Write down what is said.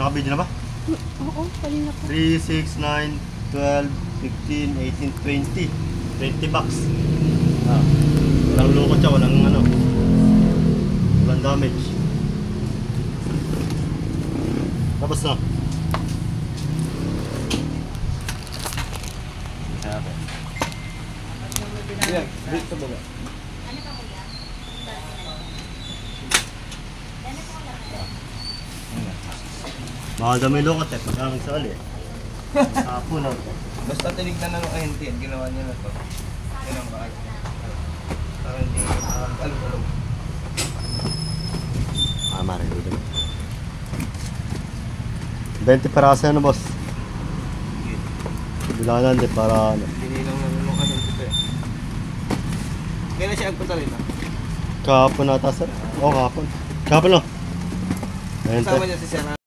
Naka-video na ba? Oo, kanina pa. 3, 6, 9, 12, 15, 18, 20. 20 bucks. Ah. Walang lukot siya, walang ano. Walang damage. Tapos na. Yan, wait sa baba. Baka dami lukot eh, pagka nagsali eh. Hapon na. Basta tinignan na ng ahente yan, ginawa niya na to. Yan ang bahay. Para hindi alog-alog. Ah, mare, dito na. 20 paraso yan, boss. Bilangan din para ano. Binilang na ng ahente to eh. Kailan siya agpunta rin ah? Kahapon nata sir. Oo, kahapon. Kahapon lang. Ayun, Kasama niya si Sir